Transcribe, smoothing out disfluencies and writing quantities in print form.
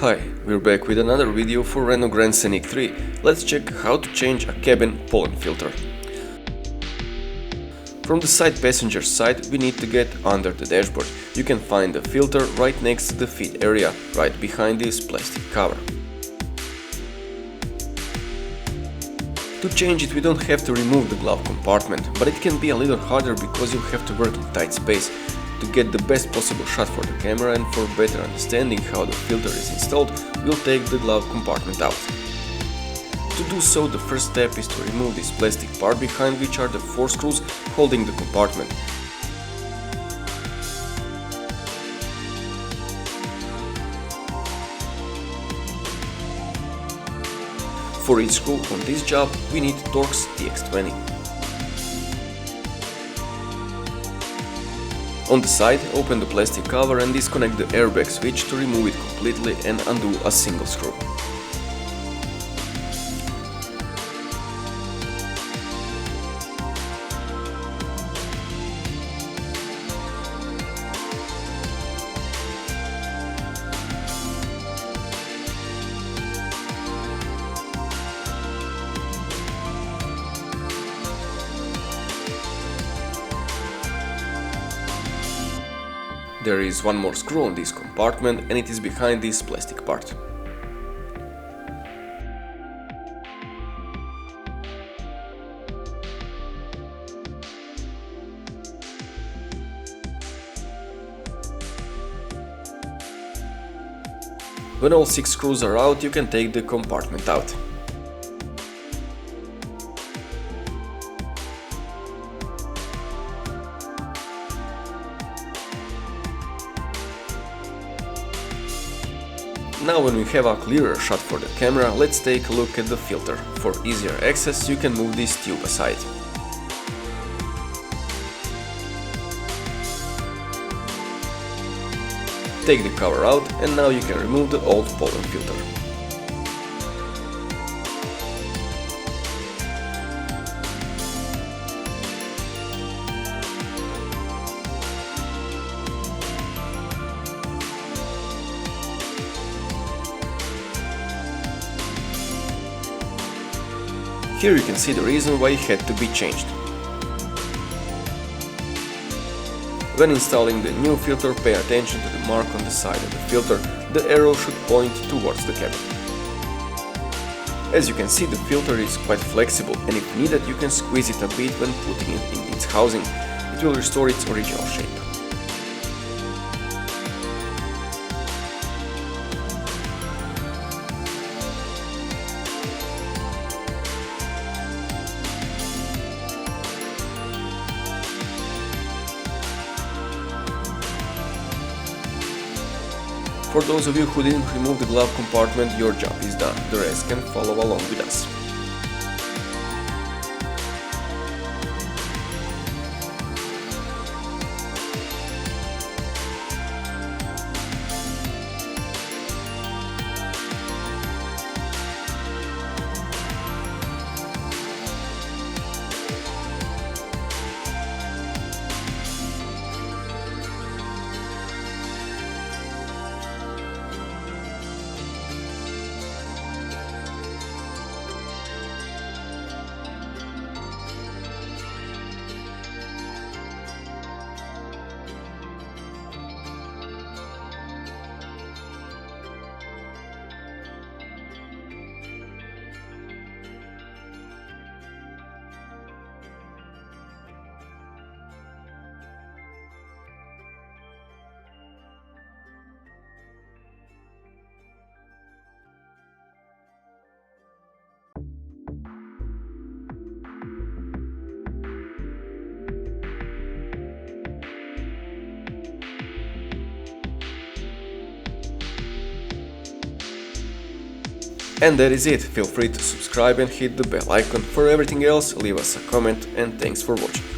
Hi, we're back with another video for Renault GRAND SCENIC 3. Let's check how to change a cabin pollen filter. From the side passenger side we need to get under the dashboard. You can find the filter right next to the feet area, right behind this plastic cover. To change it we don't have to remove the glove compartment, but it can be a little harder because you have to work in tight space. To get the best possible shot for the camera and for better understanding how the filter is installed, we'll take the glove compartment out. To do so, the first step is to remove this plastic part behind which are the 4 screws holding the compartment. For each screw on this job, we need Torx TX20. On the side, open the plastic cover and disconnect the airbag switch to remove it completely and undo a single screw. There is one more screw on this compartment and it is behind this plastic part. When all 6 screws are out, you can take the compartment out. Now when we have a clearer shot for the camera, let's take a look at the filter. For easier access, you can move this tube aside. Take the cover out and now you can remove the old pollen filter. Here you can see the reason why it had to be changed. When installing the new filter, pay attention to the mark on the side of the filter. The arrow should point towards the cabin. As you can see, the filter is quite flexible and if needed you can squeeze it a bit when putting it in its housing. It will restore its original shape. For those of you who didn't remove the glove compartment, your job is done. The rest can follow along with us. And that is it. Feel free to subscribe and hit the bell icon. For everything else, leave us a comment and thanks for watching.